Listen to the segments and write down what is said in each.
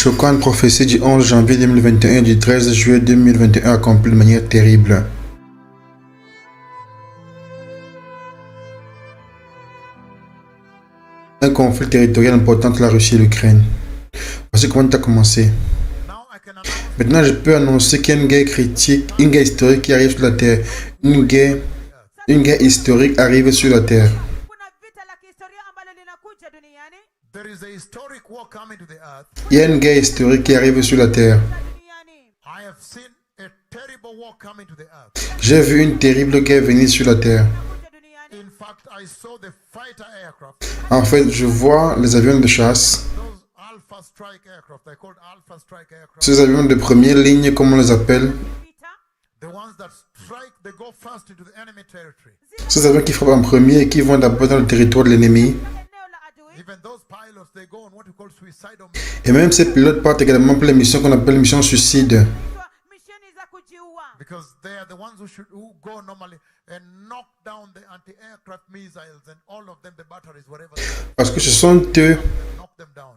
choquante prophétie du 11 janvier 2021 et du 13 juillet 2021 accomplie de manière terrible. Un conflit territorial important entre la Russie et l'Ukraine. Voici comment ça a commencé. Maintenant, je peux annoncer qu'il y a une guerre critique, une guerre historique qui arrive sur la Terre. Une guerre historique arrive sur la Terre. Il y a une guerre historique qui arrive sur la Terre. J'ai vu une terrible guerre venir sur la Terre. En fait, je vois les avions de chasse. Ces avions de première ligne, comme on les appelle. Ces avions qui frappent en premier et qui vont d'abord dans le territoire de l'ennemi. Et même ces pilotes partent également pour les missions qu'on appelle missions suicides. Parce que ce sont eux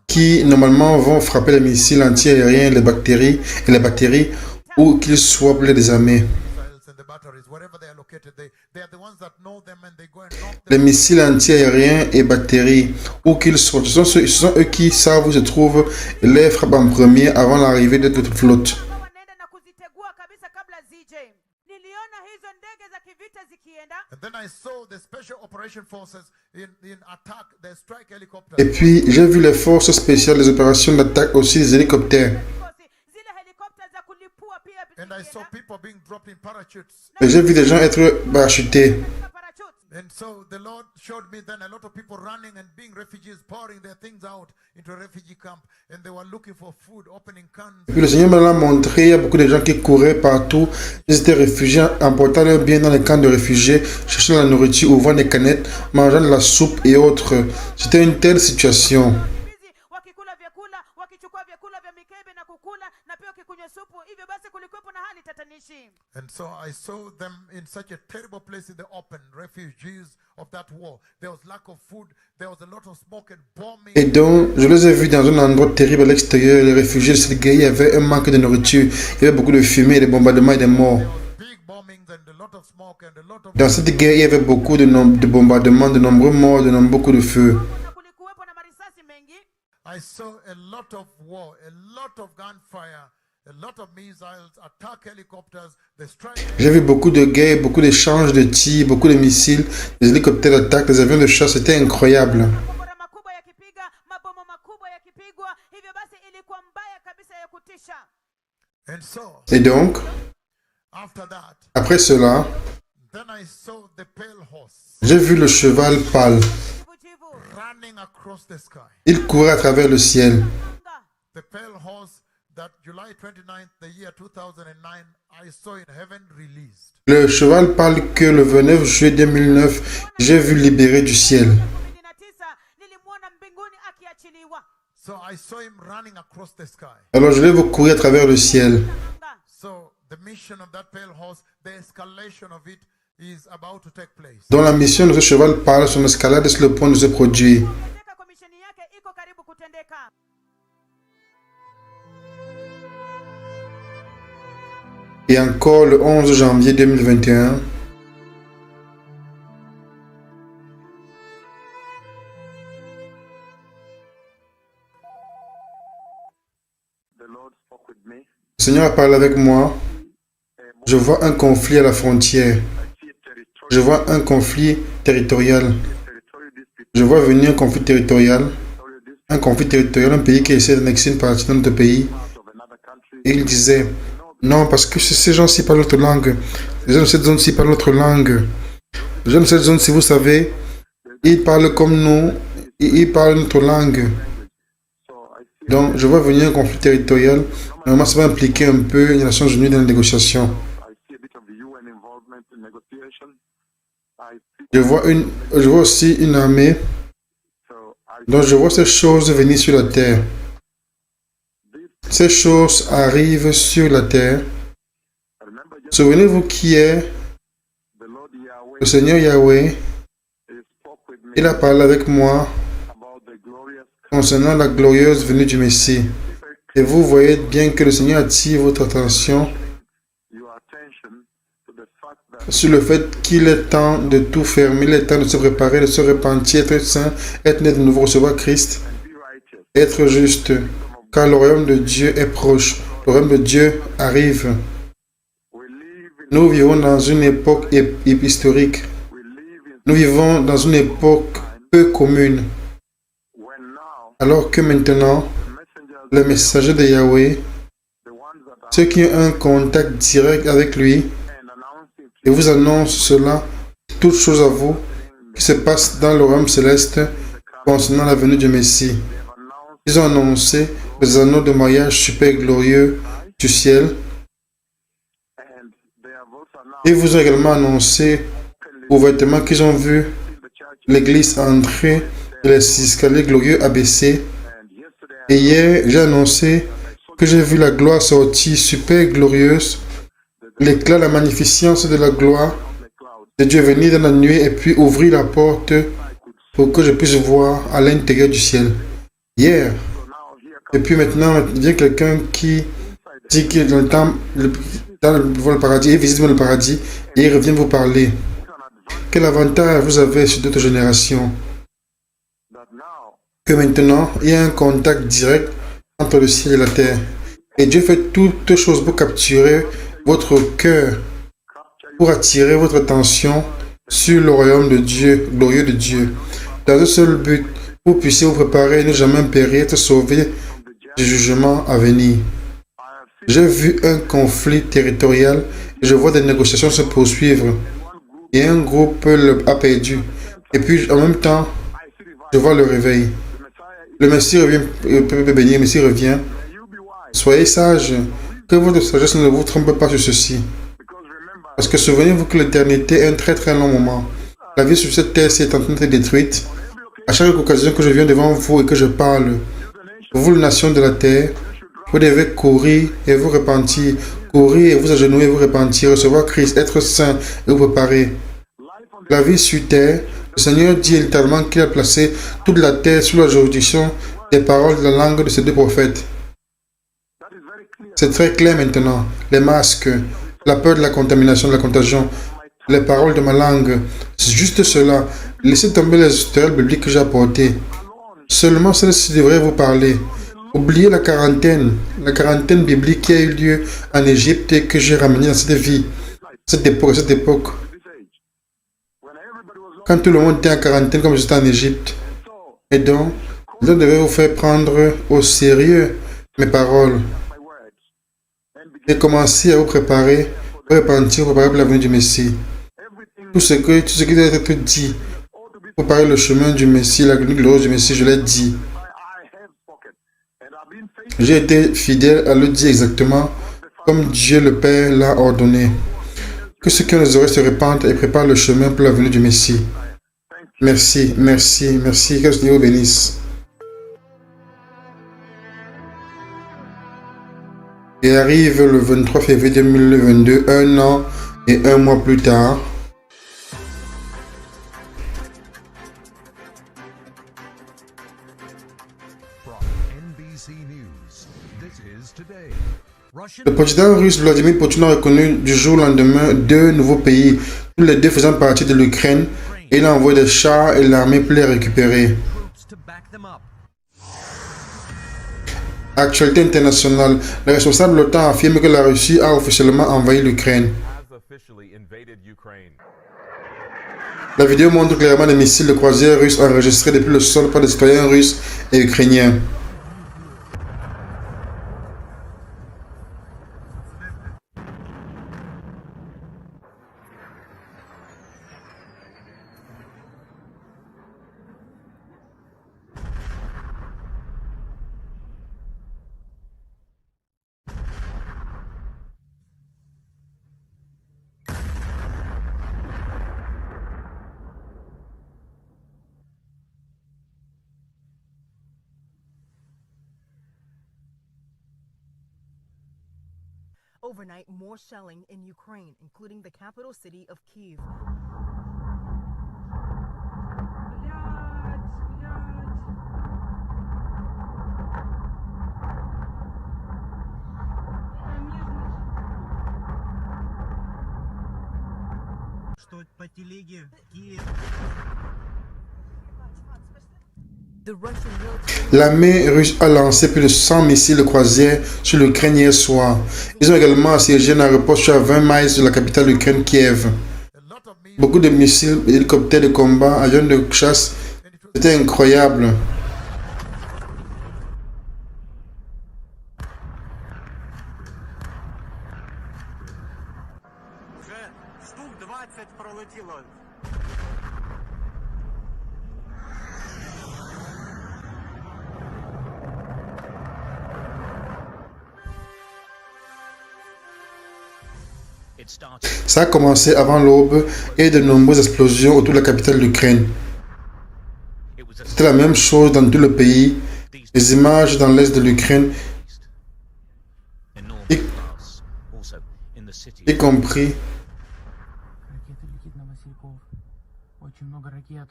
qui normalement vont frapper les missiles anti-aériens, les batteries, ou qu'ils soient pour les désarmer. Les missiles anti-aériens et batteries, où qu'ils soient, ce sont eux qui savent où se trouvent et les frappent en premier avant l'arrivée de toute flotte. Et puis, j'ai vu les forces spéciales des opérations d'attaque, aussi les hélicoptères. Et j'ai vu des gens être parachutés. Et puis le Seigneur me l'a montré, il y a beaucoup de gens qui couraient partout. Ils étaient réfugiés, emportant leurs biens dans les camps de réfugiés, cherchant la nourriture, ouvrant des canettes, mangeant de la soupe et autres. C'était une telle situation. And so I saw them in such a terrible place in the open, refugees of that war. There was lack of food, there was a lot of smoke and bombing. Et donc, je les ai vus dans un endroit terrible à l'extérieur. Les réfugiés de cette guerre, il y avait un manque de nourriture, il y avait beaucoup de fumée, des bombardements et des morts. Dans cette guerre, il y avait beaucoup de bombardements, de nombreux morts, beaucoup de feux. I saw a lot of war, a lot of gunfire. J'ai vu beaucoup de guerres, beaucoup d'échanges de tirs, beaucoup de missiles, des hélicoptères d'attaque, des avions de chasse, c'était incroyable. Et donc, après cela, j'ai vu le cheval pâle. Il courait à travers le ciel. Le cheval pâle que le 29 juillet 2009, j'ai vu libérer du ciel. Alors je l'ai vu courir à travers le ciel. Dans la mission de ce cheval pâle, son escalade est sur le point de se produire. Et encore le 11 janvier 2021, le Seigneur a parlé avec moi. Je vois un conflit à la frontière. Je vois un conflit territorial. Je vois venir un conflit territorial. Un conflit territorial, un pays qui essaie d'annexer une partie de notre pays. Et il disait... Non, parce que ces gens-ci parlent notre langue. Les gens de cette zone-ci parlent notre langue. Les gens de cette zone-ci, vous savez, ils parlent comme nous. Ils parlent notre langue. Donc, je vois venir un conflit territorial. Normalement, ça va impliquer un peu les Nations Unies dans les négociations. Je vois aussi une armée. Donc, je vois ces choses venir sur la terre. Ces choses arrivent sur la terre. Souvenez-vous qui est le Seigneur Yahweh. Il a parlé avec moi concernant la glorieuse venue du Messie. Et vous voyez bien que le Seigneur attire votre attention sur le fait qu'il est temps de tout fermer, il est temps de se préparer, de se repentir, être saint, être né de nouveau, recevoir Christ, être juste, car le royaume de Dieu est proche, le royaume de Dieu arrive. Nous vivons dans une époque historique, nous vivons dans une époque peu commune, alors que maintenant, les messagers de Yahweh, ceux qui ont un contact direct avec lui, et vous annoncent cela, toutes choses à vous, qui se passent dans le royaume céleste concernant la venue du Messie. Ils ont annoncé les anneaux de mariage super glorieux du ciel. Ils vous ont également annoncé ouvertement qu'ils ont vu l'église entrer et les escaliers glorieux abaissés. Et hier, j'ai annoncé que j'ai vu la gloire sortir super glorieuse, l'éclat, la magnificence de la gloire de Dieu venir dans la nuit et puis ouvrir la porte pour que je puisse voir à l'intérieur du ciel. Hier. Et puis maintenant, il vient quelqu'un qui dit qu'il est dans le temps, dans le paradis, il visite le paradis et il revient vous parler. Quel avantage vous avez sur d'autres générations? Que maintenant, il y a un contact direct entre le ciel et la terre. Et Dieu fait toutes choses pour capturer votre cœur, pour attirer votre attention sur le royaume de Dieu, glorieux de Dieu. Dans un seul but, vous puissiez vous préparer et ne jamais périr, être sauvé du jugement à venir. J'ai vu un conflit territorial et je vois des négociations se poursuivre. Et un groupe a perdu. Et puis en même temps, je vois le réveil. Le Messie revient, peut bénir, le Messie revient. Soyez sages, que votre sagesse ne vous trompe pas sur ceci. Parce que souvenez-vous que l'éternité est un très très long moment. La vie sur cette terre est en train d'être détruite. À chaque occasion que je viens devant vous et que je parle, vous, les nations de la terre, vous devez courir et vous repentir. Courir et vous agenouiller et vous repentir, recevoir Christ, être saint et vous préparer. La vie sur terre, le Seigneur dit littéralement qu'il a placé toute la terre sous la juridiction des paroles de la langue de ces deux prophètes. C'est très clair maintenant. Les masques, la peur de la contamination, de la contagion, les paroles de ma langue. C'est juste cela. Laissez tomber les tutoriels bibliques que j'ai apportés. Seulement celle-ci devrait vous parler. Oubliez la quarantaine biblique qui a eu lieu en Égypte et que j'ai ramené dans cette vie, cette époque. Quand tout le monde était en quarantaine comme j'étais en Égypte. Et donc, je devais vous faire prendre au sérieux mes paroles. Et commencer à vous préparer, vous repentir, vous préparer pour la venue du Messie. Tout ce qui doit être dit, préparer le chemin du Messie, la gloire du Messie, je l'ai dit. J'ai été fidèle à le dire exactement comme Dieu le Père l'a ordonné. Que ceux qui ont les oreilles se répandent et préparent le chemin pour la venue du Messie. Merci, merci, merci. Que Dieu vous bénisse. Et arrive le 23 février 2022, un an et un mois plus tard. Le président russe Vladimir Poutine a reconnu du jour au lendemain deux nouveaux pays, tous les deux faisant partie de l'Ukraine, et il a envoyé des chars et l'armée pour les récupérer. Actualité internationale, les responsables de l'OTAN affirment que la Russie a officiellement envahi l'Ukraine. La vidéo montre clairement des missiles de croisière russes enregistrés depuis le sol par des citoyens russes et ukrainiens. Overnight, more shelling in Ukraine, including the capital city of Kyiv. Что по телеге Киев. The Russian military L'armée russe a lancé plus de 100 missiles de croisière sur l'Ukraine hier soir. Ils ont également assiégé un aéroport situé à 20 miles de la capitale de l'Ukraine, Kiev. A lot of me. Beaucoup de missiles, hélicoptères de combat, avions de chasse. C'était incroyable. Уже штук 20 пролетіло. It started. Ça a commencé avant l'aube et de nombreuses explosions autour de la capitale de l'Ukraine. It was a C'était la même chose dans tout le pays. Les images dans l'est de l'Ukraine, enormous Y- blast. Also in the city. y compris Ракета летит на Васильков. Очень много ракет.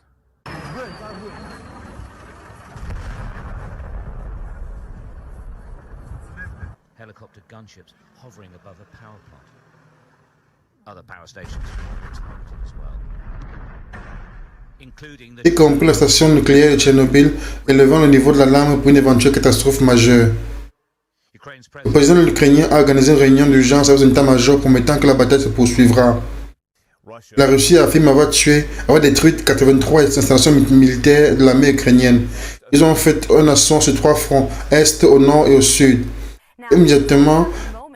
Helicopter gunships hovering above a power plant. Other power stations were targeted as well, including y the compris la station nucléaire de Tchernobyl, élevant le niveau de l'alarme pour une éventuelle catastrophe majeure. Ukraine's Le president. président ukrainien a organisé une réunion d'urgence avec son état-major promettant que la bataille se poursuivra. La Russie affirme avoir détruit 83 installations militaires de l'armée ukrainienne. Ils ont fait un assaut sur 3 fronts, est, au nord et au sud. Immédiatement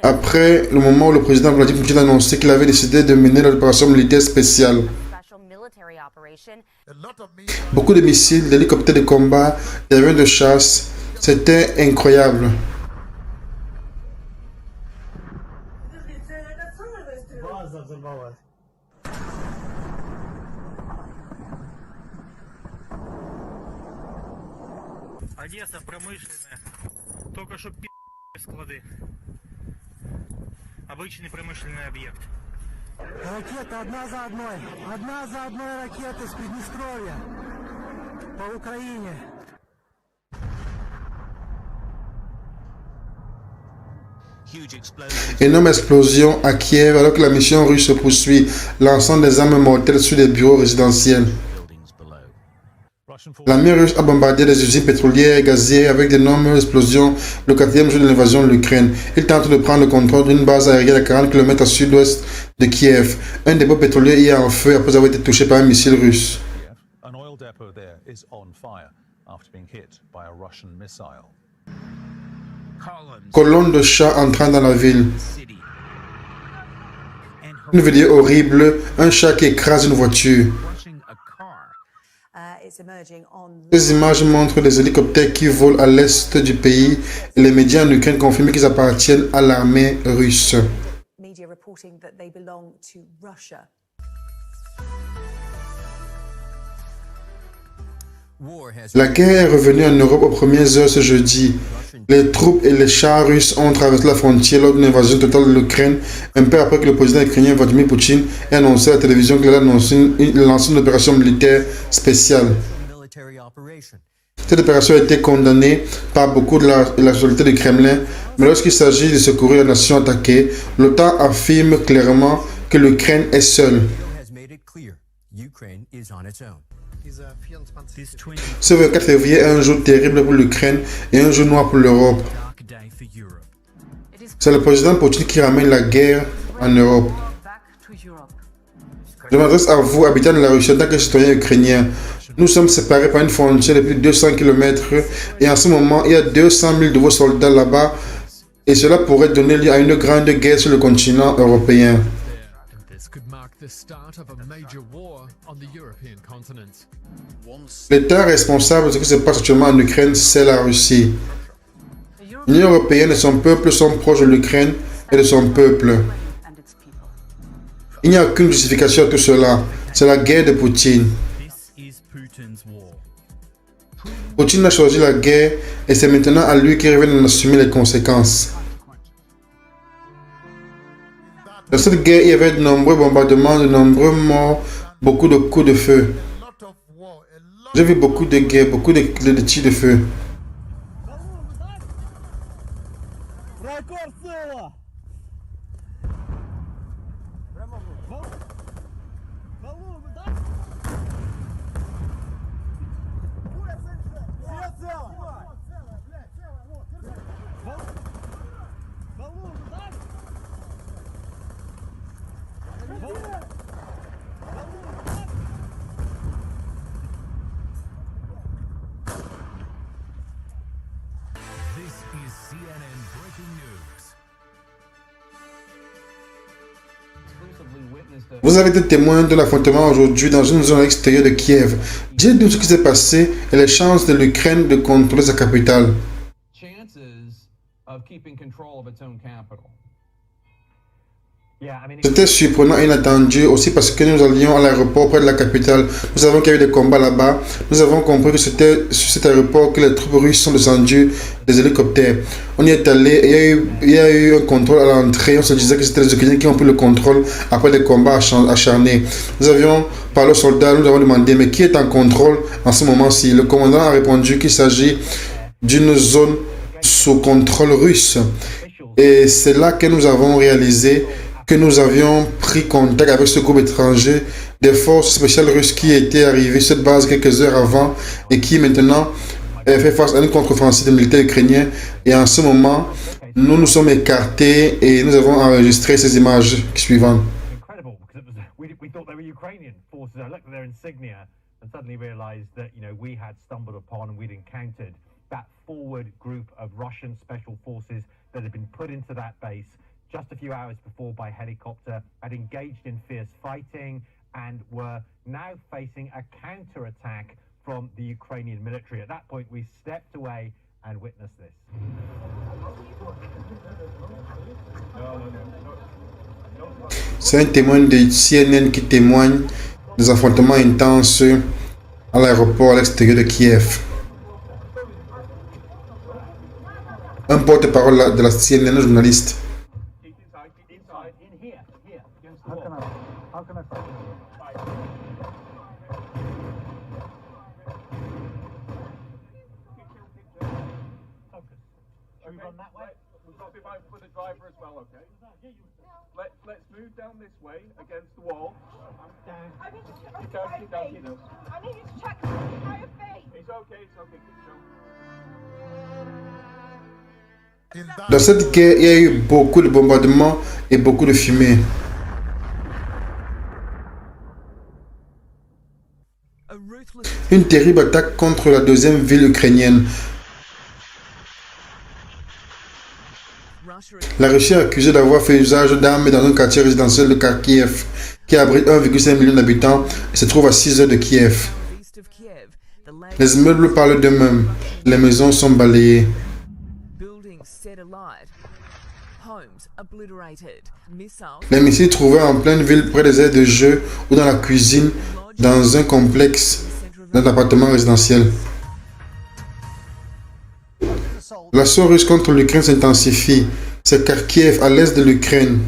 après le moment où le président Vladimir Poutine a annoncé qu'il avait décidé de mener l'opération militaire spéciale. Special military operation. A lot of me. Beaucoup de missiles, d'hélicoptères de combat, d'avions de chasse. C'était incroyable. База взорвалась. Одесса промышленная. Только что склады. Обычный промышленный объект. Ракета одна за одной. Одна за одной ракеты с Приднестровья по Украине. Huge explosions. Énorme explosion à Kiev alors que la mission russe se poursuit, lançant des armes mortelles sur des bureaux résidentiels. Buildings below. L'armée russe a bombardé des usines pétrolières et gazières avec d'énormes explosions le 4e jour de l'invasion de l'Ukraine. Il tente de prendre le contrôle d'une base aérienne à 40 km à sud-ouest de Kiev. Un dépôt pétrolier y est en feu après avoir été touché par un missile russe. An oil depot there is on fire after being hit by a Russian missile. Columns. Colonne de chats entrant dans la ville. City. And Une vidéo horrible, un chat qui écrase une voiture. rushing a car. It's emerging on Ces images montrent des hélicoptères qui volent à l'est du pays et les médias en Ukraine confirment qu'ils appartiennent à l'armée russe. media reporting that they belong to Russia. La guerre est revenue en Europe aux premières heures ce jeudi. Les troupes et les chars russes ont traversé la frontière lors d'une invasion totale de l'Ukraine, un peu après que le président ukrainien Vladimir Poutine ait annoncé à la télévision qu'il allait lancer une opération militaire spéciale. Cette opération a été condamnée par beaucoup de la société du Kremlin, mais lorsqu'il s'agit de secourir la nation attaquée, l'OTAN affirme clairement que l'Ukraine est seule. This 20 Ce 24 février est un jour terrible pour l'Ukraine et un jour noir pour l'Europe. dark day for Europe. C'est le président Poutine qui ramène la guerre en Europe. back to Europe. Je m'adresse à vous, habitants de la Russie, en tant que citoyens ukrainiens. Nous sommes séparés par une frontière de plus de 200 km et en ce moment, il y a 200 000 de vos soldats là-bas et cela pourrait donner lieu à une grande guerre sur le continent européen. This could mark the start of a major war on the European continent. L'État responsable de ce qui se passe actuellement en Ukraine, c'est la Russie. L'Union européenne et son peuple sont proches de l'Ukraine et de son peuple. And its people. Il n'y a aucune justification à tout cela. C'est la guerre de Poutine. This is Putin's war. Poutine a choisi la guerre et c'est maintenant à lui qu'il revient d'en assumer les conséquences. Dans cette guerre, il y avait de nombreux bombardements, de nombreux morts, beaucoup de coups de feu. A lot of war. A lot. J'ai vu beaucoup de guerres, beaucoup de tirs de feu. Рекорд сила! Vous avez été témoin de l'affrontement aujourd'hui dans une zone extérieure de Kiev. Dites-nous ce qui s'est passé et les chances de l'Ukraine de contrôler sa capitale. C'était surprenant et inattendu aussi parce que nous allions à l'aéroport près de la capitale. Nous savons qu'il y a eu des combats là-bas. Nous avons compris que c'était sur cet aéroport que les troupes russes sont descendues des hélicoptères. On y est allé et il y a eu un contrôle à l'entrée. On se disait que c'était les Ukrainiens qui ont pris le contrôle après des combats acharnés. Nous avions parlé aux soldats, nous avons demandé mais qui est en contrôle en ce moment-ci. Le commandant a répondu qu'il s'agit d'une zone sous contrôle russe. Et c'est là que nous avons réalisé que nous avions pris contact avec ce groupe étranger des forces spéciales russes qui étaient arrivées sur cette base quelques heures avant et qui maintenant fait face à une contre-offensive des militaires ukrainiens. Et en ce moment, nous nous sommes écartés et nous avons enregistré ces images suivantes. Just a few hours before by helicopter, had engaged in fierce fighting and were now facing a counter-attack from the Ukrainian military. At that point, we stepped away and witnessed this. C'est un témoin de CNN qui témoigne des affrontements intenses à l'aéroport à l'extérieur de Kiev. Un porte-parole de la CNN, un journaliste. Let's move down this way against the wall. I need to check my feet. It's okay, keep going. Dans cette guerre, il y a eu beaucoup de bombardements et beaucoup de fumée. Une terrible attaque contre la deuxième ville ukrainienne. La Russie est accusée d'avoir fait usage d'armes dans un quartier résidentiel de Kharkiv qui abrite 1,5 million d'habitants et se trouve à 6 heures de Kiev. Les immeubles parlent d'eux-mêmes. Les maisons sont balayées. Les missiles trouvés en pleine ville près des aires de jeu ou dans la cuisine dans un complexe d'un appartement résidentiel. L'assaut russe contre l'Ukraine s'intensifie. C'est Kharkiv, à l'est de l'Ukraine.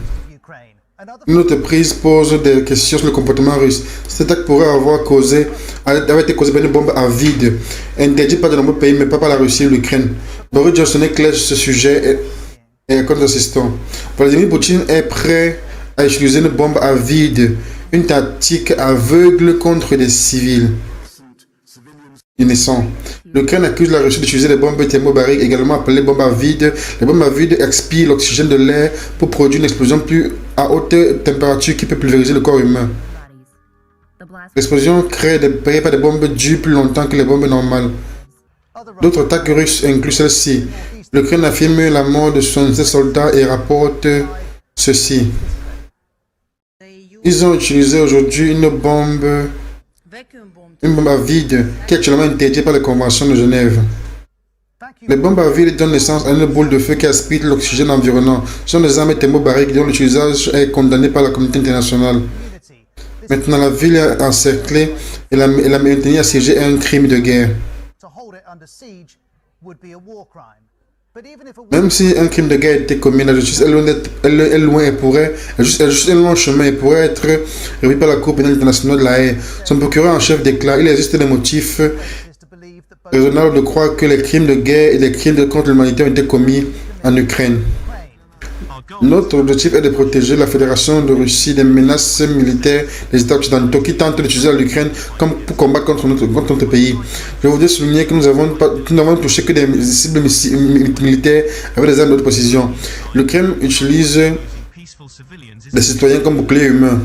Une autre prise pose des questions sur le comportement russe. Cette attaque pourrait avoir été causée par une bombe à vide, interdite par de nombreux pays, mais pas par la Russie et l'Ukraine. Boris Johnson est clair sur ce sujet et contre assistant. Vladimir Poutine est prêt à utiliser une bombe à vide, une tactique aveugle contre des civils innocents. L'Ukraine accuse la Russie d'utiliser les bombes thermobariques, également appelées bombes à vide. Les bombes à vide expirent l'oxygène de l'air pour produire une explosion plus à haute température qui peut pulvériser le corps humain. L'explosion crée pas des bombes durent plus longtemps que les bombes normales. D'autres attaques russes incluent celle-ci. L'Ukraine affirme la mort de 67 soldats et rapporte ceci. Ils ont utilisé aujourd'hui une bombe à vide qui est actuellement interdite par les conventions de Genève. Les bombes à vide donnent naissance à une boule de feu qui aspire l'oxygène environnant. Ce sont des armes thermobariques dont l'utilisation est condamné par la communauté internationale. Maintenant, la ville est encerclée et la maintenir assiégée est un crime de guerre. Même si un crime de guerre a été commis, la justice est loin et pourrait, juste un long chemin et pourrait être révisée par la Cour pénale internationale de la Haye. Son procureur en chef déclare qu'il existe des motifs raisonnables de croire que les crimes de guerre et les crimes contre l'humanité ont été commis en Ukraine. Notre objectif est de protéger la Fédération de Russie des menaces militaires des États occidentaux qui tentent d'utiliser l'Ukraine comme pour combattre contre notre pays. Je voudrais souligner que nous n'avons touché que des cibles militaires avec des armes de haute précision. L'Ukraine utilise des citoyens comme boucliers humains.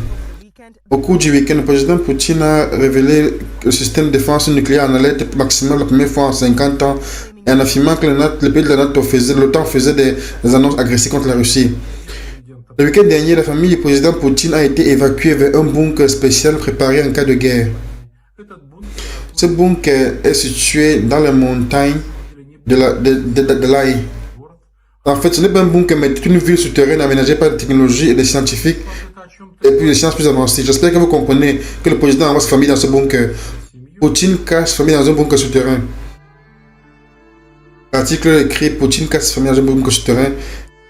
Au cours du week-end, le président Poutine a révélé que le système de défense nucléaire en alerte maximale la première fois en 50 ans et en affirmant que les pays de la NATO l'OTAN faisait des annonces agressives contre la Russie. Le week-end dernier, la famille du président Poutine a été évacuée vers un bunker spécial préparé en cas de guerre. Ce bunker est situé dans les montagnes de l'Aïe. En fait, ce n'est pas un bunker, mais une ville souterraine aménagée par des technologies et des scientifiques et puis des sciences plus avancées. J'espère que vous comprenez que le président envoie sa famille dans ce bunker. Poutine cache sa famille dans un bunker souterrain. L'article écrit Poutine cache sa famille dans un bunker souterrain.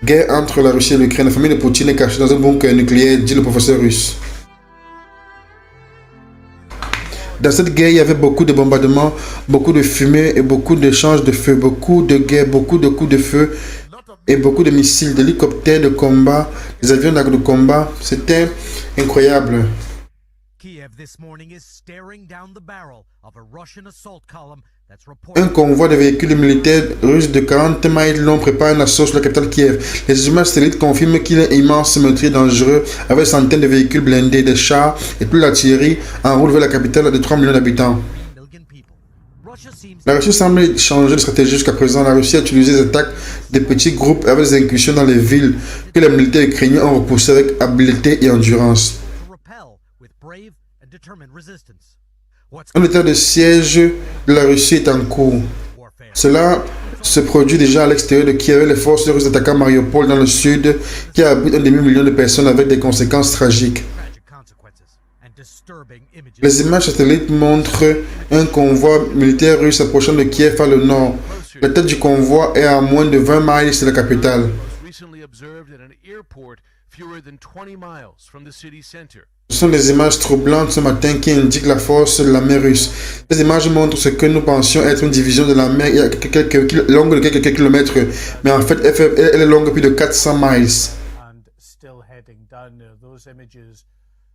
Guerre entre la Russie et l'Ukraine. La famille de Poutine est cachée dans un bunker nucléaire, dit le professeur russe. Dans cette guerre, il y avait beaucoup de bombardements, beaucoup de fumée et beaucoup d'échanges de feu, beaucoup de guerres, beaucoup de coups de feu et beaucoup de missiles, d'hélicoptères de combat, des avions de combat. C'était incroyable. Un convoi de véhicules militaires russes de 40 miles long prépare un assaut sur la capitale Kiev. Les images satellites confirment qu'il est immense, meurtrier, dangereux, avec centaines de véhicules blindés, des chars et toute l'artillerie en route vers la capitale de 3 millions d'habitants. La Russie semble changer de stratégie jusqu'à présent. La Russie a utilisé des attaques de petits groupes avec des incursions dans les villes que les militaires ukrainiens ont repoussées avec habileté et endurance. Un état de siège de la Russie est en cours. Cela se produit déjà à l'extérieur de Kiev. Les forces russes attaquent Mariupol dans le sud, qui abrite un demi-million de personnes avec des conséquences tragiques. Les images satellites montrent un convoi militaire russe approchant de Kiev à le nord. La tête du convoi est à moins de 20 miles de la capitale. Ce sont des images troublantes ce matin qui indiquent la force de la mer russe. Ces images montrent ce que nous pensions être une division de la mer longue de quelques kilomètres, mais en fait elle est longue plus de 400 miles.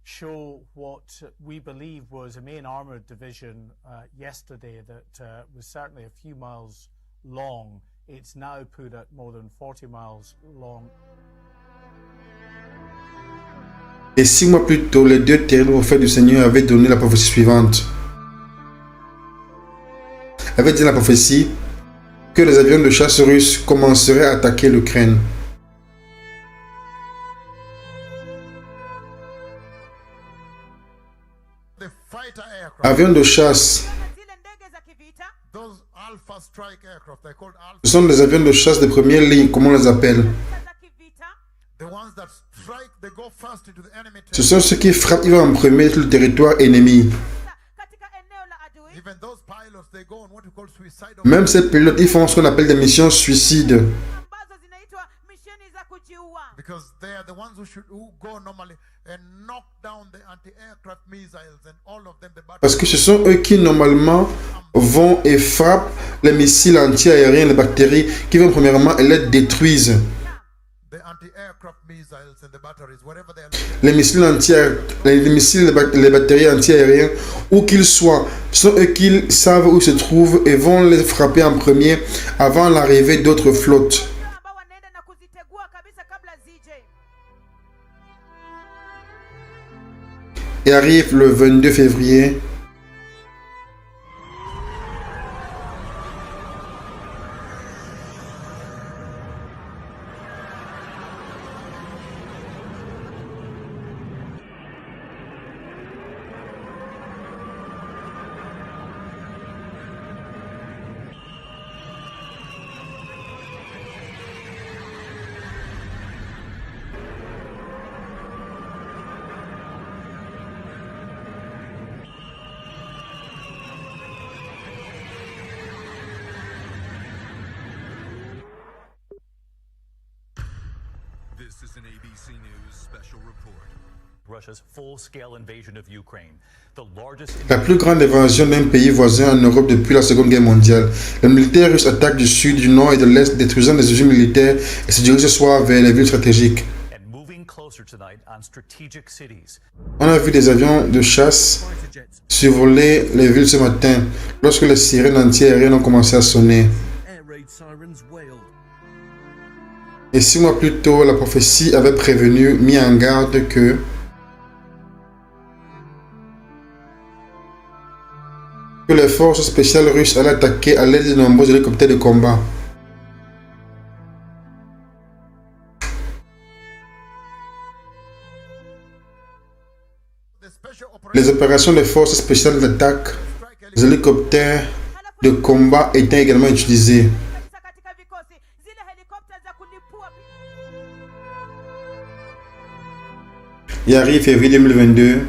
Show what we believe was a main armoured division yesterday that was certainly a few miles long. It's now put at more than 40 miles long. Et 6 mois plus tôt, les deux terribles prophètes du Seigneur avaient donné la prophétie suivante. Avaient dit la prophétie que les avions de chasse russes commenceraient à attaquer l'Ukraine. Avions de chasse. Ce sont des avions de chasse de première ligne, comme on les appelle. Ce sont ceux qui frappent, ils vont en premier sur le territoire ennemi. Même ces pilotes, ils font ce qu'on appelle des missions suicides. Parce que ce sont eux qui normalement vont et frappent les missiles anti-aériens, les batteries, qui vont premièrement et les détruisent. Les missiles les batteries anti-aériens, où qu'ils soient, ce sont eux qui savent où ils se trouvent et vont les frapper en premier avant l'arrivée d'autres flottes. Et arrive le 22 février. La plus grande invasion d'un pays voisin en Europe depuis la Seconde Guerre mondiale. Les militaires russes attaquent du sud, du nord et de l'est, détruisant des usines militaires et se dirigent ce soir vers les villes stratégiques. On a vu des avions de chasse survoler les villes ce matin, lorsque les sirènes anti-aériennes ont commencé à sonner. Et 6 mois plus tôt, la prophétie avait prévenu, mis en garde que les forces spéciales russes allaient attaquer à l'aide de nombreux hélicoptères de combat. préparation des forces spéciales d'attaque, les hélicoptères de combat étaient également utilisés. Il arrive février 2022.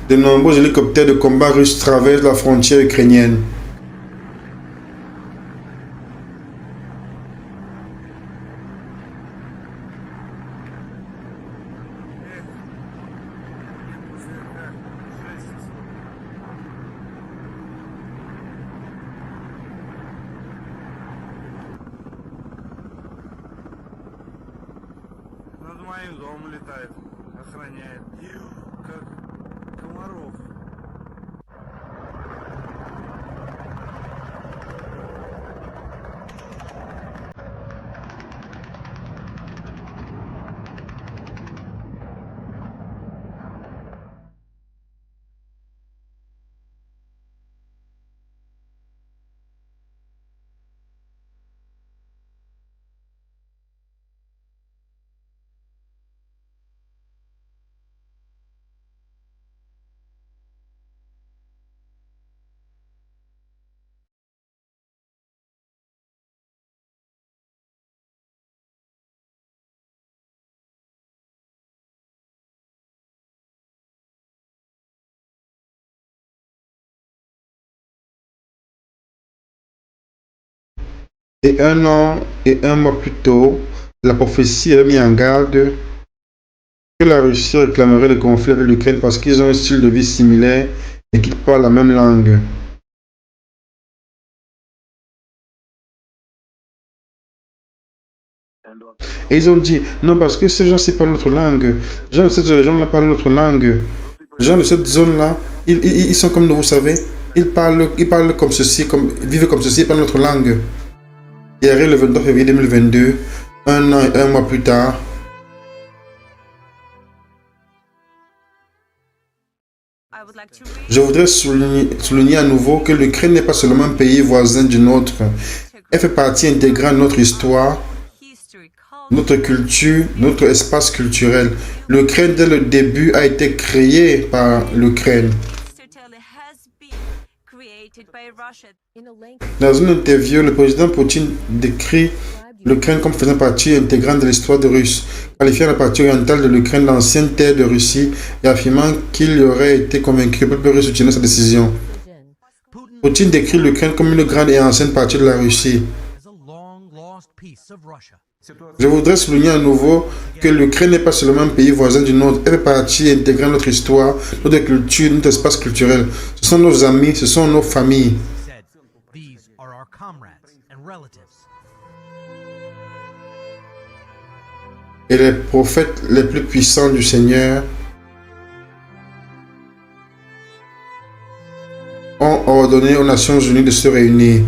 De nombreux hélicoptères de combat russes traversent la frontière ukrainienne. Над моим домом летает, охраняет, как комаров. Et 1 an et 1 mois plus tôt, la prophétie avait mis en garde que la Russie réclamerait le conflit avec l'Ukraine parce qu'ils ont un style de vie similaire et qu'ils parlent la même langue. Et ils ont dit, non, parce que ces gens-ci parlent notre langue. Les gens de cette région-là parlent notre langue. Les gens de cette zone-là, ils sont comme nous, vous savez. Ils parlent comme ceci, vivent comme ceci, ils parlent notre langue. Et arrive le 23 février 2022, 1 an et 1 mois plus tard. Je voudrais souligner à nouveau que l'Ukraine n'est pas seulement un pays voisin du nôtre. Elle fait partie intégrante de notre histoire, notre culture, notre espace culturel. L'Ukraine, dès le début, a été créée par l'Ukraine. Dans une interview, le président Poutine décrit l'Ukraine comme faisant partie intégrante de l'histoire de Russe, qualifiant la partie orientale de l'Ukraine d'ancienne terre de Russie et affirmant qu'il aurait été convaincu que le peuple russe soutiendrait sa décision. Poutine décrit l'Ukraine comme une grande et ancienne partie de la Russie. Je voudrais souligner à nouveau que l'Ukraine n'est pas seulement un pays voisin du nôtre, elle fait partie intégrante de notre histoire, notre culture, notre espace culturel. Ce sont nos amis, ce sont nos familles. Et les prophètes les plus puissants du Seigneur ont ordonné aux Nations Unies de se réunir.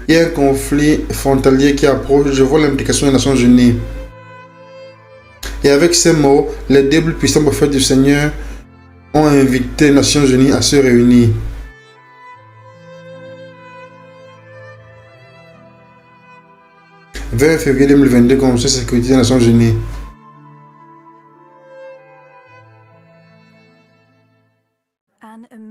Il y a un conflit frontalier qui approche, je vois l'implication des Nations Unies. Et avec ces mots, les deux plus puissants prophètes du Seigneur ont invité les Nations Unies à se réunir. « 20 février 2022, Conseil de sécurité des Nations Unies.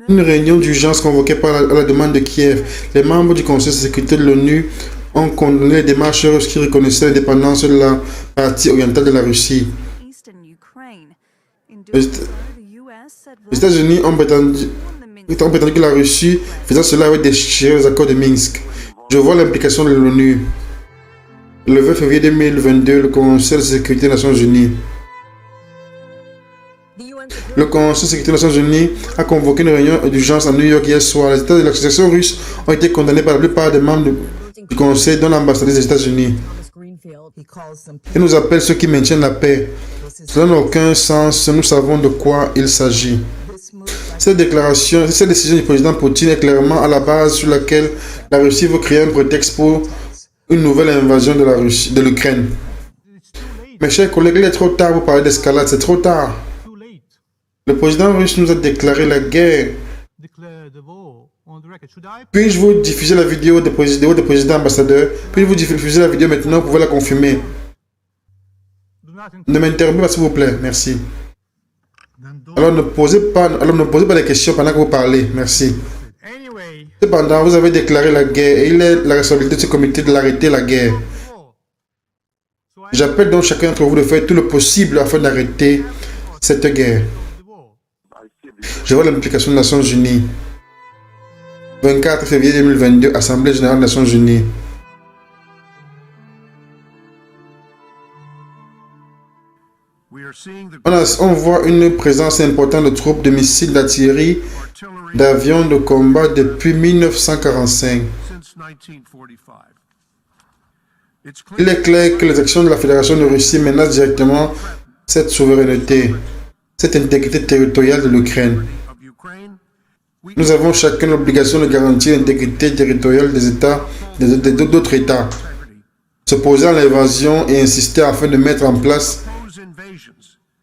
Une réunion d'urgence convoquée à la demande de Kiev. Les membres du Conseil de sécurité de l'ONU ont condamné les démarches russes qui reconnaissaient l'indépendance de la partie orientale de la Russie. Les États-Unis ont prétendu que la Russie faisant cela avait déchiré les accords de Minsk. Je vois l'implication de l'ONU. Le 20 février 2022, le Conseil de sécurité des Nations Unies. Le Conseil de sécurité des Nations Unies a convoqué une réunion d'urgence à New York hier soir. Les États de l'association russe ont été condamnés par la plupart des membres du Conseil, dont l'ambassadeur des États-Unis. Il nous appelle ceux qui maintiennent la paix. Cela n'a aucun sens, nous savons de quoi il s'agit. Cette décision du président Poutine est clairement à la base sur laquelle la Russie veut créer un prétexte pour une nouvelle invasion de l'Ukraine. Mes chers collègues, il est trop tard pour parler d'escalade, c'est trop tard. Le président russe nous a déclaré la guerre Puis-je vous diffuser la vidéo des présidents ambassadeurs? Puis-je vous diffuser la vidéo maintenant? Vous pouvez la confirmer. Ne m'interrompez pas, s'il vous plaît. Merci. Alors ne posez pas les questions pendant que vous parlez. Merci. Cependant, vous avez déclaré la guerre et il est la responsabilité de ce comité de l'arrêter la guerre. J'appelle donc chacun d'entre vous de faire tout le possible afin d'arrêter cette guerre. Je vois l'implication des Nations Unies. 24 février 2022, Assemblée Générale des Nations Unies. On voit une présence importante de troupes, de missiles, d'artillerie, d'avions de combat depuis 1945. Il est clair que les actions de la Fédération de Russie menacent directement cette souveraineté, cette intégrité territoriale de l'Ukraine. Nous avons chacun l'obligation de garantir l'intégrité territoriale des États, d'autres États, s'opposer à l'invasion et insister afin de mettre en place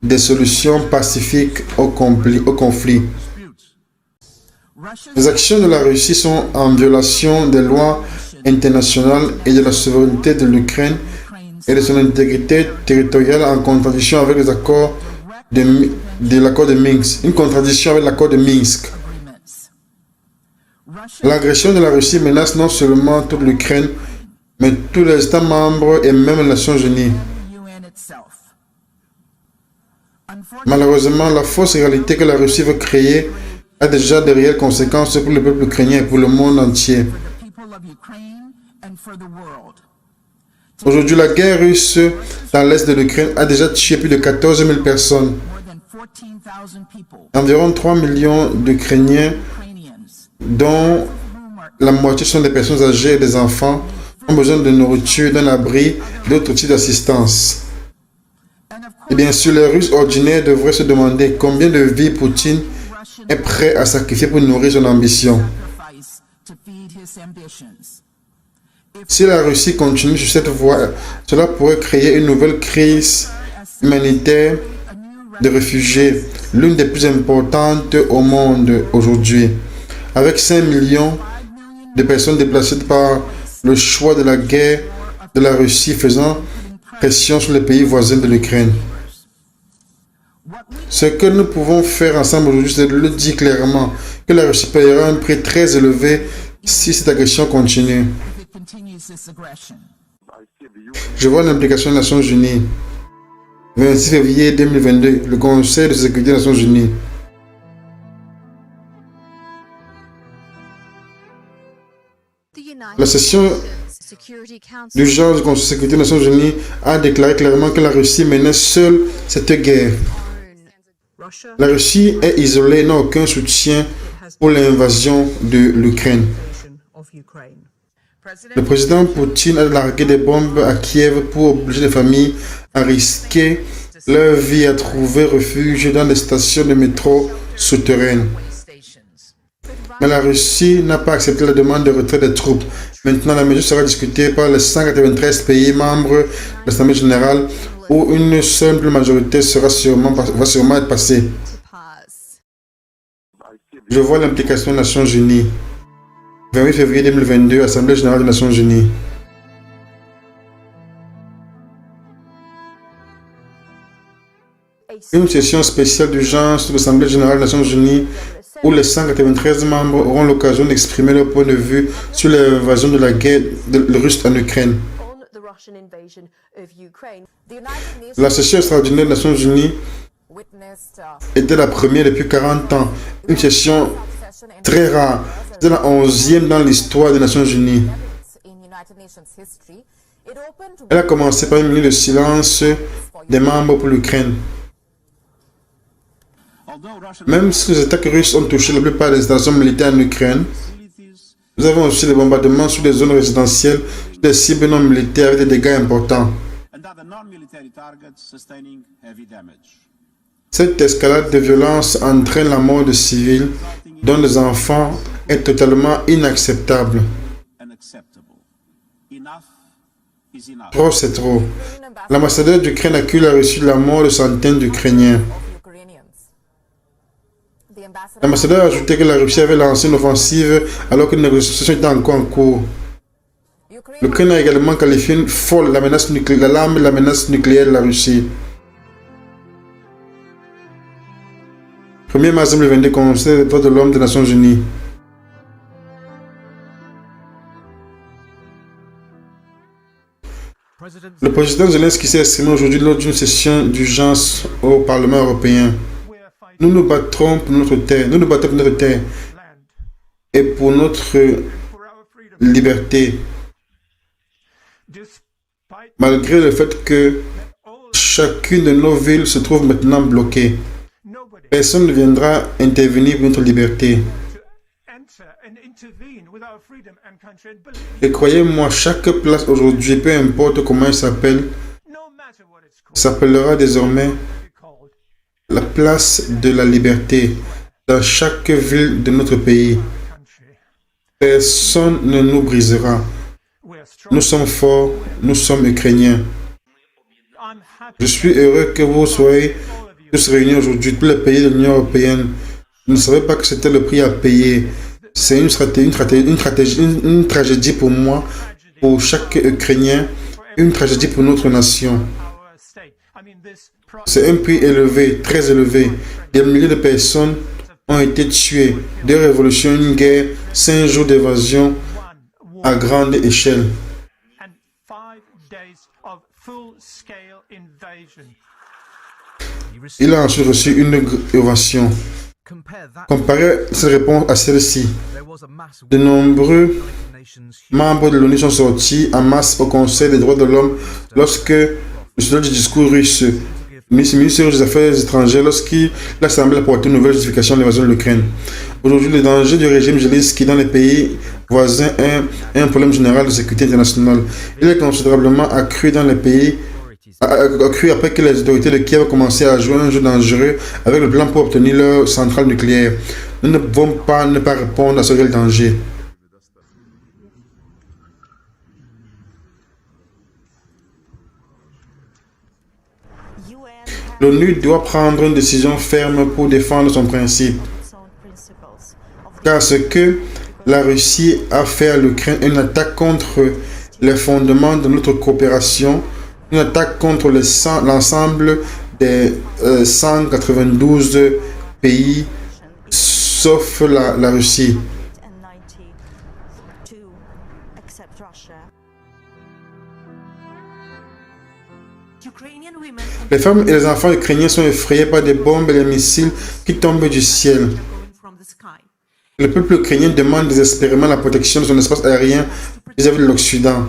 des solutions pacifiques au conflit. Les actions de la Russie sont en violation des lois internationales et de la souveraineté de l'Ukraine et de son intégrité territoriale, en contradiction avec les accords de l'accord de Minsk. Une contradiction avec l'accord de Minsk. L'agression de la Russie menace non seulement toute l'Ukraine, mais tous les États membres et même les Nations Unies. Malheureusement, la fausse réalité que la Russie veut créer a déjà de réelles conséquences pour le peuple ukrainien et pour le monde entier. Aujourd'hui, la guerre russe dans l'est de l'Ukraine a déjà tué plus de 14 000 personnes. Environ 3 millions d'Ukrainiens, dont la moitié sont des personnes âgées et des enfants, ont besoin de nourriture, d'un abri et d'autres types d'assistance. Et bien sûr, les Russes ordinaires devraient se demander combien de vies Poutine est prêt à sacrifier pour nourrir son ambition. Si la Russie continue sur cette voie, cela pourrait créer une nouvelle crise humanitaire de réfugiés, l'une des plus importantes au monde aujourd'hui, avec 5 millions de personnes déplacées par le choix de la guerre de la Russie faisant pression sur les pays voisins de l'Ukraine. Ce que nous pouvons faire ensemble aujourd'hui, c'est de le dire clairement, que la Russie paiera un prix très élevé si cette agression continue. Je vois l'implication des Nations Unies. 26 février 2022, le Conseil de sécurité des Nations Unies. La session d'urgence du Conseil de sécurité des Nations Unies a déclaré clairement que la Russie menait seule cette guerre. La Russie est isolée et n'a aucun soutien pour l'invasion de l'Ukraine. Le président Poutine a largué des bombes à Kiev pour obliger les familles à risquer leur vie à trouver refuge dans des stations de métro souterraines. Mais la Russie n'a pas accepté la demande de retrait des troupes. Maintenant, la mesure sera discutée par les 193 pays membres de l'Assemblée générale où une simple majorité va sûrement être passée. Je vois l'implication des Nations Unies. 28 février 2022, Assemblée générale des Nations Unies. Une session spéciale d'urgence de l'Assemblée générale des Nations Unies où les 193 membres auront l'occasion d'exprimer leur point de vue sur l'invasion de la guerre russe en Ukraine. La session extraordinaire des Nations Unies était la première depuis 40 ans. Une session très rare. C'est la 11e dans l'histoire des Nations Unies. Elle a commencé par une minute de silence des membres pour l'Ukraine. Même si les attaques russes ont touché la plupart des installations militaires en Ukraine, nous avons aussi des bombardements sur des zones résidentielles, sur des cibles non militaires avec des dégâts importants. Cette escalade de violence entraîne la mort de civils, dont des enfants, est totalement inacceptable. Trop, c'est trop. L'ambassadeur d'Ukraine accuse la Russie de la mort de centaines d'Ukrainiens. L'ambassadeur a ajouté que la Russie avait lancé une offensive alors que les négociations étaient encore en cours. L'Ukraine a également qualifié folle la menace nucléaire, l'alarme et la menace nucléaire de la Russie. 1er mars 2022, Conseil des droits de l'homme des Nations Unies. Le président Zelensky s'est exprimé aujourd'hui lors d'une session d'urgence au Parlement européen. Nous nous battrons pour notre terre, nous nous battons pour notre terre et pour notre liberté. Malgré le fait que chacune de nos villes se trouve maintenant bloquée, personne ne viendra intervenir pour notre liberté. Et croyez-moi, chaque place aujourd'hui, peu importe comment elle s'appellera désormais la place de la liberté dans chaque ville de notre pays. Personne ne nous brisera. Nous sommes forts, nous sommes ukrainiens. Je suis heureux que vous soyez tous réunis aujourd'hui, tous les pays de l'Union européenne. Je ne savais pas que c'était le prix à payer. C'est une tragédie pour moi, pour chaque Ukrainien, une tragédie pour notre nation. C'est un prix élevé, très élevé. Des milliers de personnes ont été tuées. 2 révolutions, une guerre, 5 jours d'évasion à grande échelle. Il a ensuite reçu une ovation. Comparez cette réponse à celle-ci. De nombreux membres de l'ONU sont sortis en masse au Conseil des droits de l'homme lorsque le chef du discours russe, le ministre des Affaires étrangères, lorsqu'il a semblé apporter une nouvelle justification de l'invasion de l'Ukraine. Aujourd'hui, le danger du régime Zelensky dans les pays voisins est un problème général de sécurité internationale. Il est considérablement accru dans les pays accru après que les autorités de Kiev ont commencé à jouer un jeu dangereux avec le plan pour obtenir leur centrale nucléaire. Nous ne pouvons pas ne pas répondre à ce réel danger. L'ONU doit prendre une décision ferme pour défendre son principe. Car ce que la Russie a fait à l'Ukraine est une attaque contre les fondements de notre coopération, une attaque contre l'ensemble des 192 pays, sauf la Russie. Les femmes et les enfants ukrainiens sont effrayés par des bombes et des missiles qui tombent du ciel. Le peuple ukrainien demande désespérément la protection de son espace aérien vis-à-vis de l'Occident.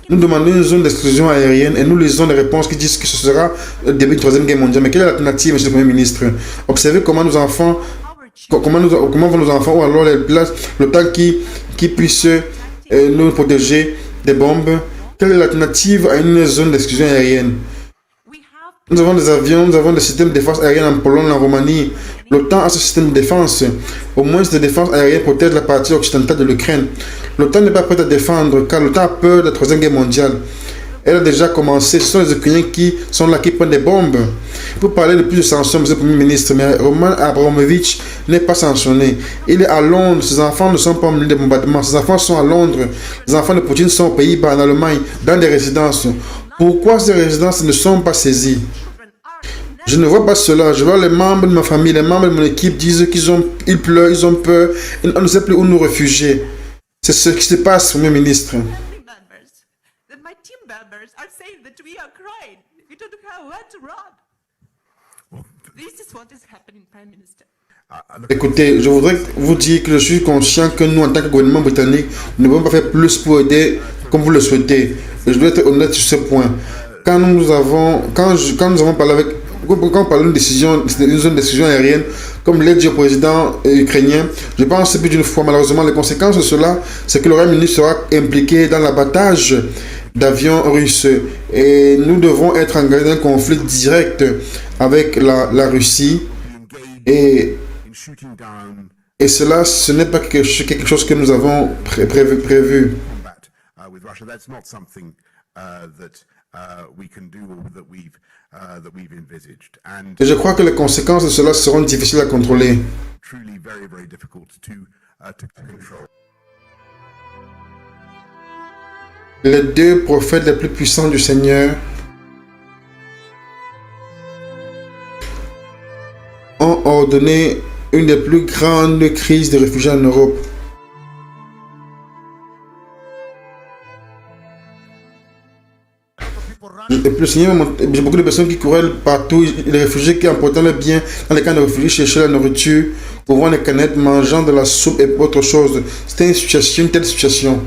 Nous demandons une zone d'exclusion aérienne et nous lisons des réponses qui disent que ce sera le début de la Troisième Guerre mondiale. Mais quelle est l'alternative, monsieur le Premier ministre? Observez comment nos enfants, comment vont nos enfants, ou alors les places, le temps qui puisse nous protéger des bombes. Quelle est l'alternative à une zone d'exclusion aérienne? Nous avons des avions, nous avons des systèmes de défense aérienne en Pologne, en Roumanie. L'OTAN a ce système de défense. Au moins, cette défense aérienne protège la partie occidentale de l'Ukraine. L'OTAN n'est pas prête à défendre car l'OTAN a peur de la Troisième Guerre mondiale. Elle a déjà commencé. Ce sont les Ukrainiens qui sont là, qui prennent des bombes. Pour parler de plus de sanctions, monsieur le Premier ministre, mais Roman Abramovich n'est pas sanctionné. Il est à Londres. Ses enfants ne sont pas menés de bombardements. Ses enfants sont à Londres. Les enfants de Poutine sont aux Pays-Bas, en Allemagne, dans des résidences. Pourquoi ces résidences ne sont pas saisies? Je ne vois pas cela. Je vois les membres de ma famille, les membres de mon équipe disent qu'ils pleurent, ils ont peur. On ne sait plus où nous réfugier. C'est ce qui se passe, Premier ministre. Écoutez, je voudrais vous dire que je suis conscient que nous, en tant que gouvernement britannique, ne pouvons pas faire plus pour aider comme vous le souhaitez. Et je dois être honnête sur ce point. Quand nous avons parlé avec... Quand on parle d'une décision, une zone de décision aérienne, comme l'a dit au président ukrainien, je pense plus d'une fois, malheureusement, les conséquences de cela, c'est que le Royaume-Uni sera impliqué dans l'abattage d'avions russes. Et nous devons être engagés dans un conflit direct avec la Russie. Et cela, ce n'est pas quelque chose que nous avons prévu. Et je crois que les conséquences de cela seront difficiles à contrôler. Les deux prophètes les plus puissants du Seigneur ont ordonné une des plus grandes crises de réfugiés en Europe. Et puis le Seigneur m'a montré beaucoup de personnes qui couraient partout, les réfugiés qui emportaient leurs biens dans les camps de réfugiés, cherchaient la nourriture, ouvrant les canettes, mangeant de la soupe et autre chose. C'était une telle situation.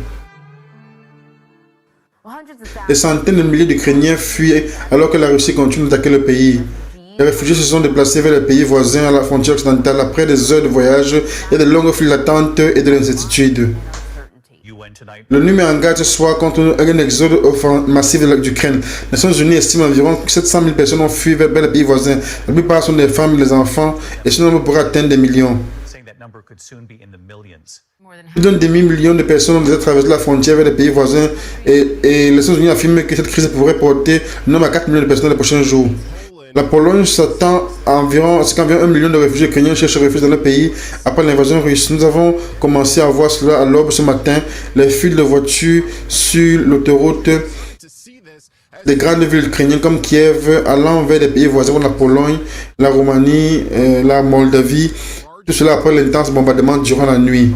Des centaines de milliers d'Ukrainiens fuient alors que la Russie continue d'attaquer le pays. Les réfugiés se sont déplacés vers les pays voisins à la frontière occidentale. Après des heures de voyage, il y a de longues files d'attente et de l'incertitude. L'ONU met en garde ce soir contre un exode massif d'Ukraine. Les Nations Unies estiment environ 700 000 personnes ont fui vers les pays voisins. La plupart sont des femmes et des enfants, et ce nombre pourrait atteindre des millions. Plus d'un demi-million de personnes ont déjà traversé la frontière vers les pays voisins, et les Nations Unies affirment que cette crise pourrait porter le nombre à 4 millions de personnes dans les prochains jours. La Pologne s'attend à environ 1 million de réfugiés ukrainiens cherchent refuge dans le pays après l'invasion russe. Nous avons commencé à voir cela à l'aube ce matin. Les files de voitures sur l'autoroute des grandes villes ukrainiennes comme Kiev allant vers les pays voisins comme la Pologne, la Roumanie, la Moldavie. Tout cela après l'intense bombardement durant la nuit.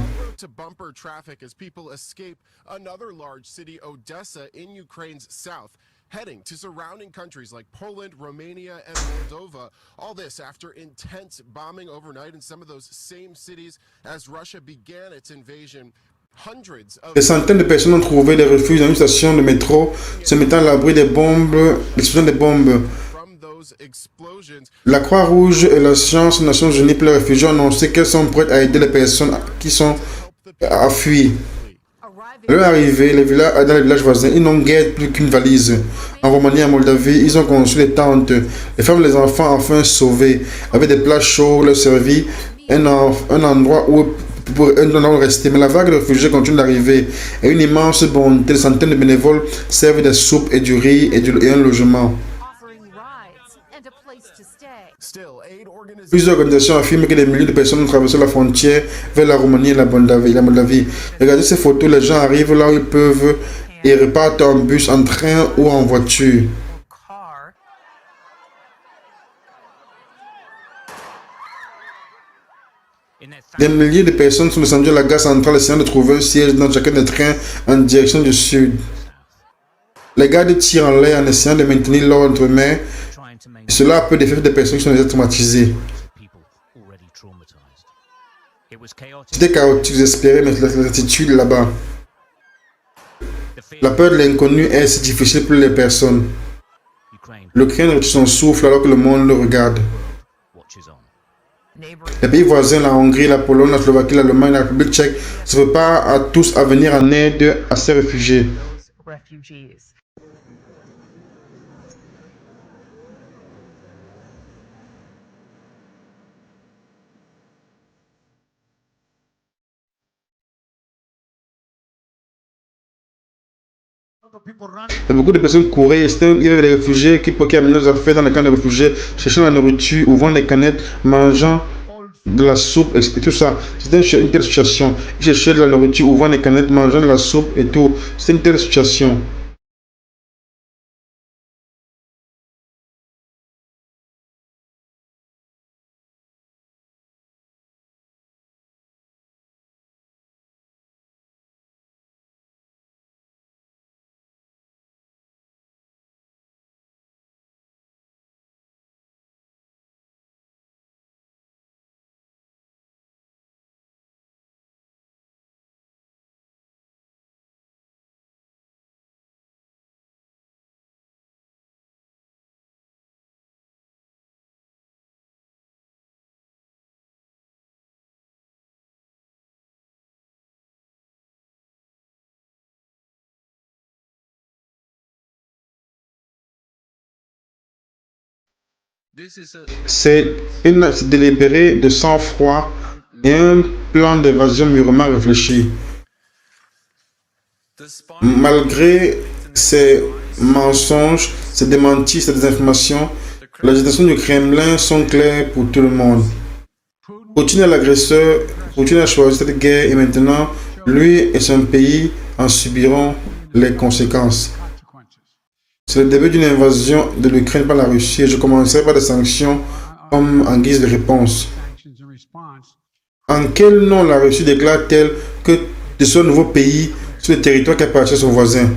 Heading to surrounding countries like Poland, Romania, and Moldova. All this after intense bombing overnight in some of those same cities as Russia began its invasion. Des centaines de personnes ont trouvé des refuges dans une station de métro, se mettant à l'abri des bombes, l'explosion des bombes. La Croix-Rouge et l'Agence des Nations Unies pour les réfugiés ont annoncé qu'elles sont prêtes à aider les personnes qui sont à fuir. À leur arrivée, dans les villages voisins, ils n'ont guère plus qu'une valise. En Roumanie et en Moldavie, ils ont conçu des tentes. Les femmes et les enfants enfin sauvés, avec des plats chauds leur servis, un endroit où rester. Mais la vague de réfugiés continue d'arriver. Et une immense bonté, des centaines de bénévoles servent des soupes et du riz et un logement. Plusieurs organisations affirment que des milliers de personnes ont traversé la frontière vers la Roumanie et la Moldavie. Regardez ces photos, les gens arrivent là où ils peuvent et repartent en bus, en train ou en voiture. Des milliers de personnes sont descendues à la gare centrale essayant de trouver un siège dans chacun des trains en direction du sud. Les gardes tirent en l'air en essayant de maintenir l'ordre entre mains. Cela peut défaire des personnes qui sont déjà traumatisées. C'était chaotique, désespéré, mais l'attitude là-bas. La peur de l'inconnu est si difficile pour les personnes. L'Ukraine retient son souffle alors que le monde le regarde. Les pays voisins, la Hongrie, la Pologne, la Slovaquie, l'Allemagne, la République tchèque, se préparent à tous à venir en aide à ces réfugiés. Beaucoup de personnes couraient, il y avait des réfugiés qui amenaient leurs affaires dans les camps de réfugiés, cherchant la nourriture, ouvrant les canettes, mangeant de la soupe et tout ça. C'était une telle situation. Ils cherchaient de la nourriture, ouvrant les canettes, mangeant de la soupe et tout. C'était une telle situation. C'est délibéré de sang-froid et un plan d'évasion mûrement réfléchi. Malgré ces mensonges, ces démentis, ces désinformations, les intentions du Kremlin sont claires pour tout le monde. Poutine est l'agresseur, Poutine a choisi cette guerre et maintenant, lui et son pays en subiront les conséquences. C'est le début d'une invasion de l'Ukraine par la Russie et je commencerai par des sanctions comme en guise de réponse. En quel nom la Russie déclare-t-elle que de son nouveau pays sur le territoire qui appartient à son voisin?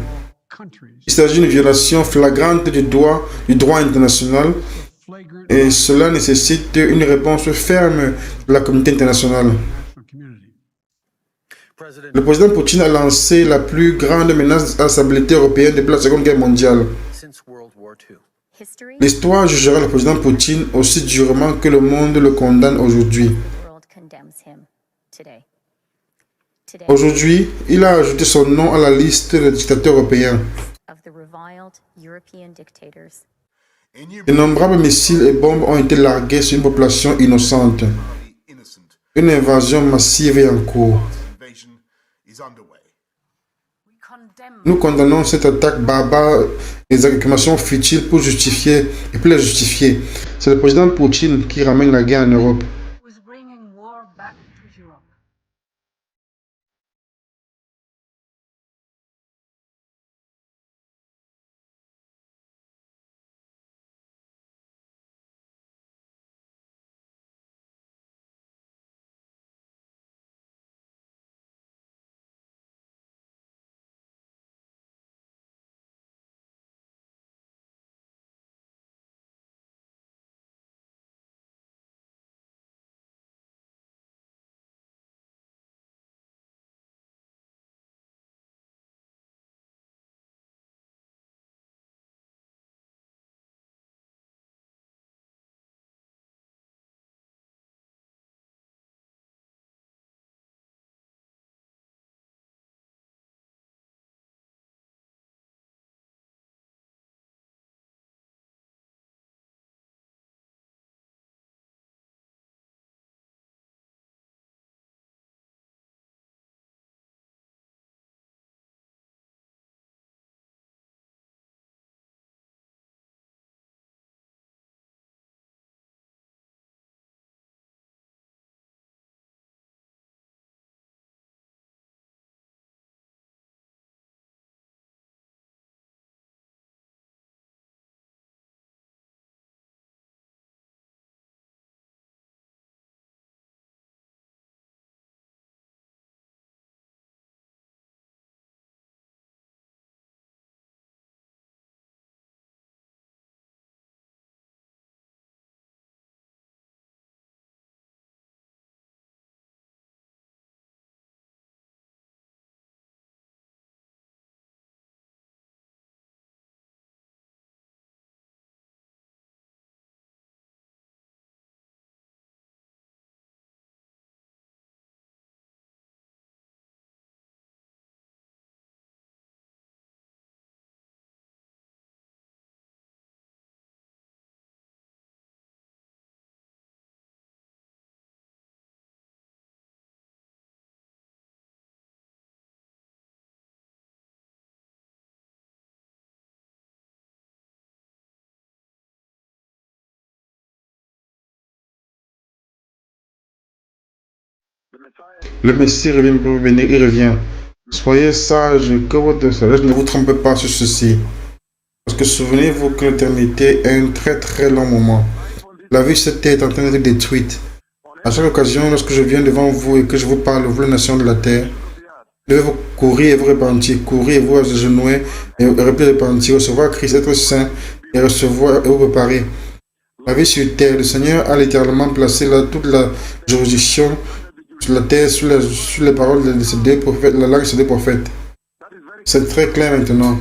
Il s'agit d'une violation flagrante du droit international et cela nécessite une réponse ferme de la communauté internationale. Le président Poutine a lancé la plus grande menace à la stabilité européenne depuis la Seconde Guerre mondiale. L'histoire jugera le président Poutine aussi durement que le monde le condamne aujourd'hui. Aujourd'hui, il a ajouté son nom à la liste des dictateurs européens. D'innombrables missiles et bombes ont été largués sur une population innocente. Une invasion massive est en cours. Nous condamnons cette attaque barbare et les acclamations futiles pour justifier et pour les justifier. C'est le président Poutine qui ramène la guerre en Europe. Le Messie revient pour venir, il revient. Soyez sages, que votre sagesse ne vous trompe pas sur ceci. Parce que souvenez-vous que l'éternité est un très très long moment. La vie sur cette terre est en train d'être détruite. À chaque occasion, lorsque je viens devant vous et que je vous parle, vous les nations de la terre, vous devez vous courir et vous repentir, courir et vous agenouiller et repentir, recevoir Christ, être saint et recevoir et vous préparer. La vie sur terre, le Seigneur a littéralement placé là toute la juridiction sur la terre, sur les paroles de ces deux prophètes, la langue de ces deux prophètes. C'est très clair maintenant.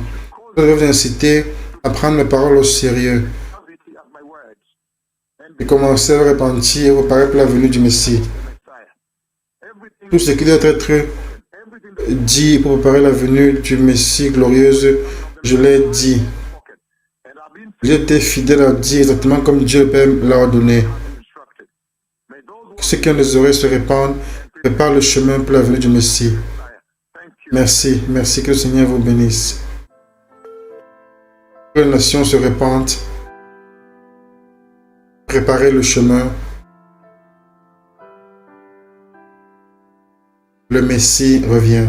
Je vais vous inciter à prendre mes paroles au sérieux et commencer à repentir et vous préparer pour la venue du Messie. Tout ce qui doit être dit pour préparer la venue du Messie glorieuse, je l'ai dit. J'ai été fidèle à dire exactement comme Dieu le Père l'a ordonné. Que ceux qui ont les oreilles se répandent, préparent le chemin pour la venue du Messie. Merci, merci, que le Seigneur vous bénisse. Que les nations se répandent. Préparez le chemin. Le Messie revient.